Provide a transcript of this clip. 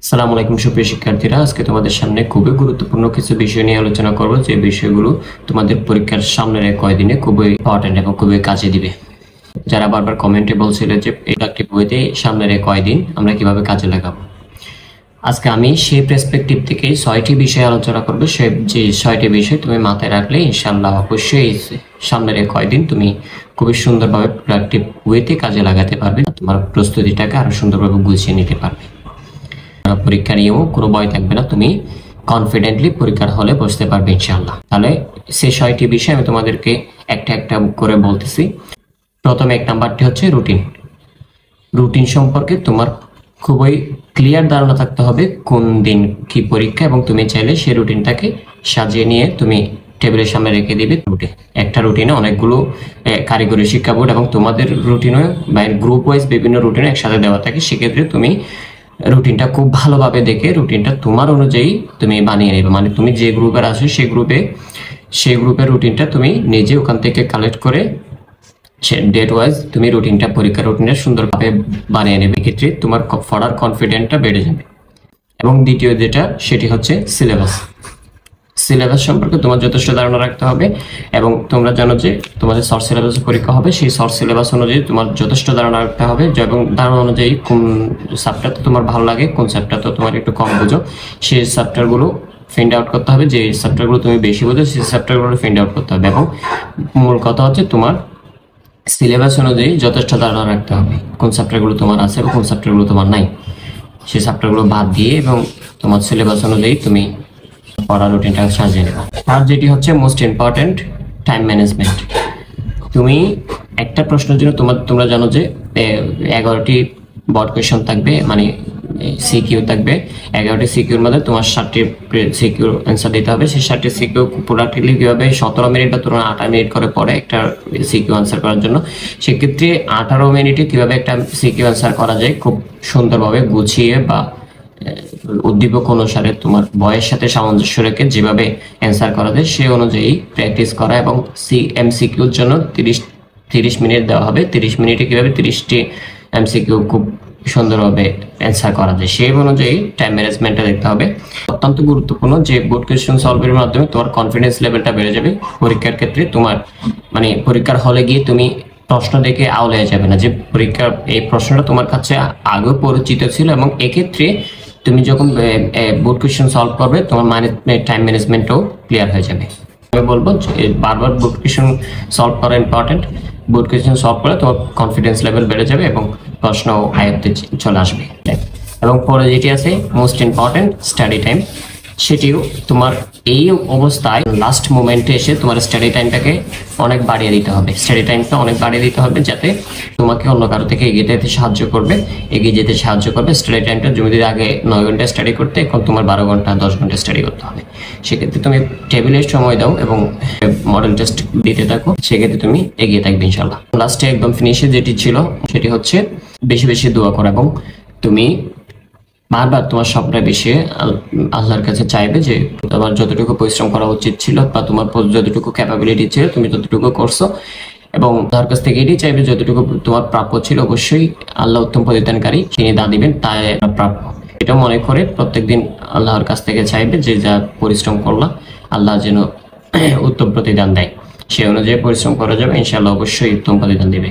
আসসালামু আলাইকুম সুপ্রিয় শিক্ষার্থীরা, আজকে তোমাদের সামনে খুবই গুরুত্বপূর্ণ কিছু বিষয় নিয়ে আলোচনা করব, যে বিষয়গুলো তোমাদের পরীক্ষার সামনের কয়েকদিনে খুবই ইম্পর্টেন্ট এবং খুবই কাজে দিবে। যারা বারবার কমেন্টে বলছিল যে প্রোডাক্টিভ ওয়েতে সামনের কয়েকদিন আমরা কিভাবে কাজে লাগাবো, আজকে আমি সেই পার্সপেক্টিভ থেকে 6টি বিষয় আলোচনা করব। যে 6টি বিষয় তুমি মাথায় রাখলে ইনশাআল্লাহ অবশ্যই সামনের কয়েকদিন তুমি খুবই সুন্দরভাবে প্রোডাক্টিভ ওয়েতে কাজে লাগাতে পারবে, তোমার প্রস্তুতিটাকে আরো সুন্দরভাবে গুছিয়ে নিতে পারবে। পরীক্ষা নিয়েও কোনো ভয় থাকবে না, তুমি কনফিডেন্টলি পরীক্ষার হলে বসতে পারবে ইনশাআল্লাহ। তাহলে সেই 6টি বিষয় আমি তোমাদেরকে একটা একটা করে বলতেছি। প্রথমে 1 নাম্বারটি হচ্ছে রুটিন। রুটিন সম্পর্কে তোমার খুবই ক্লিয়ার ধারণা থাকতে হবে কোন দিন কি পরীক্ষা, এবং তুমি চাইলে সেই রুটিনটাকে সাজিয়ে নিয়ে তুমি টেবিলের সামনে রেখে দিবে। রুটিন একটা রুটিনে অনেকগুলো কারিগরি শিক্ষা বোর্ড এবং তোমাদের রুটিনও বা গ্রুপ ওয়াইজ বিভিন্ন রুটিনে একসাথে দেওয়া থাকে। সেক্ষেত্রে তুমি রুটিনটা খুব ভালোভাবে দেখে রুটিনটা তোমার অনুযায়ী তুমি বানিয়ে নেবে। মানে তুমি যে গ্রুপের আছো সেই গ্রুপের রুটিনটা তুমি নিজে ওখান থেকে কালেক্ট করে ডেট ওয়াইজ তুমি রুটিনটা পরীক্ষার রুটিনটা সুন্দরভাবে বানিয়ে নেবে। ক্ষেত্রে তোমার পড়ার কনফিডেন্সটা বেড়ে যাবে। এবং দ্বিতীয় যেটা সেটি হচ্ছে সিলেবাস। সিলেবাস সম্পর্কে তোমার যথেষ্ট ধারণা রাখতে হবে, এবং তোমরা জানো যে তোমাদের শর্ট সিলেবাস পরীক্ষা হবে। সেই শর্ট সিলেবাস অনুযায়ী তোমার যথেষ্ট ধারণা রাখতে হবে, এবং ধারণা অনুযায়ী কোন চ্যাপ্টারটা তোমার ভালো লাগে, কোন চ্যাপ্টারটা তোমার একটু কম বোঝো, সেই চ্যাপ্টারগুলো ফাইন্ড আউট করতে হবে। যে চ্যাপ্টারগুলো তুমি বেশি বোঝো সেই চ্যাপ্টারগুলো ফাইন্ড আউট করতে হবে। এবং মূল কথা হচ্ছে তোমার সিলেবাস অনুযায়ী যথেষ্ট ধারণা রাখতে হবে কোন চ্যাপ্টারগুলো তোমার আছে এবং কোন চ্যাপ্টারগুলো তোমার নাই। সেই চ্যাপ্টারগুলো বাদ দিয়ে এবং তোমার সিলেবাস অনুযায়ী তুমি পড়ার রুটিনটা সাজিয়ে নেবে। আর যেটি হচ্ছে মোস্ট ইম্পর্টেন্ট, টাইম ম্যানেজমেন্ট। তুমি একটা প্রশ্নের জন্য তোমরা জানো যে 11টি বড় কোয়েশ্চন থাকবে, মানে সিকিউ থাকবে। 11টি সিকিউর মধ্যে তোমার 7টি সিকিউর অ্যান্সার দিতে হবে। সেই 7টি সিকিউ প্রোডাক্টলি কীভাবে 17 মিনিট বা তোমরা 18 মিনিট করে পড়ে একটা সিকিউ অ্যান্সার করার জন্য। সেক্ষেত্রে 18 মিনিটে কীভাবে একটা সিকিউ অ্যান্সার করা যায় খুব সুন্দরভাবে গুছিয়ে বা উদ্দীপক অনুসারে তোমার বয়ের সাথে সামঞ্জস্য রেখে যেভাবে অ্যান্সার করা যায় সেই অনুযায়ী প্র্যাকটিস করা। এবং এমসিকিউর জন্য 30 মিনিট দেওয়া হবে। 30 মিনিটে কীভাবে 30টি এমসিকিউ খুব সুন্দরভাবে অ্যান্সার করা যায় সেই অনুযায়ী টাইম ম্যানেজমেন্টটা দেখতে হবে। অত্যন্ত গুরুত্বপূর্ণ যে বোর্ড কোয়েশ্চন সলভের মাধ্যমে তোমার কনফিডেন্স লেভেলটা বেড়ে যাবে। পরীক্ষার ক্ষেত্রে তোমার মানে পরীক্ষার হলে গিয়ে তুমি প্রশ্ন দেখে আউলে যাবে না, যে পরীক্ষার এই প্রশ্নটা তোমার কাছে আগেও পরিচিত ছিল, এবং এক্ষেত্রে তুমি যখন বোর্ড কোয়েশ্চন সলভ করবে তোমার টাইম ম্যানেজমেন্টও ক্লিয়ার হয়ে যাবে। আমি বলবো বারবার বোর্ড কোয়েশ্চন সলভ করা ইম্পর্টেন্ট। বোর্ড কোয়েশ্চন সলভ করে তোমার কনফিডেন্স লেভেল বেড়ে যাবে এবং প্রশ্ন আয়ত্তে চলে আসবে। এবং পরে যেটি আছে মোস্ট ইম্পর্টেন্ট, স্টাডি টাইম। সেটিও তোমার এই অবস্থায় লাস্ট মোমেন্টে এসে তোমার স্টাডি টাইমটাকে অনেক বাড়িয়ে দিতে হবে। স্টাডি টাইমটা অনেক বাড়িয়ে দিতে হবে যাতে তোমাকে অন্য কারো থেকে এগিয়ে যেতে সাহায্য করবে। স্টাডি টাইমটা তুমি যদি আগে 9 ঘন্টা স্টাডি করতে, এখন তোমার 12 ঘন্টা 10 ঘন্টা স্টাডি করতে হবে। সেক্ষেত্রে তুমি টেবিলের সময় দাও এবং মডেল টেস্ট দিতে থাকো, সেক্ষেত্রে তুমি এগিয়ে থাকবে ইনশাল্লাহ। লাস্টে একদম ফিনিশে যেটি ছিল সেটি হচ্ছে বেশি বেশি দোয়া করা, এবং তুমি বারবার তোমার স্বপ্নের বেশি আল্লাহর কাছে চাইবে যে তোমার যতটুকু পরিশ্রম করা উচিত ছিল বা তোমার যতটুকু ক্যাপাবিলিটি ছিল তুমি ততটুকু করছো, এবং তার কাছ থেকে এটাই চাইবে যতটুকু তোমার প্রাপ্য ছিল। অবশ্যই আল্লাহ উত্তম প্রতিদানকারী, তিনি দা দিবেন তাই প্রাপ্য। এটা মনে করে প্রত্যেকদিন আল্লাহর কাছ থেকে চাইবে যে যা পরিশ্রম করলা আল্লাহ যেন উত্তম প্রতিদান দেয়। সে অনুযায়ী পরিশ্রম করা যাবে, ইনশাআল্লাহ অবশ্যই উত্তম প্রতিদান দিবে।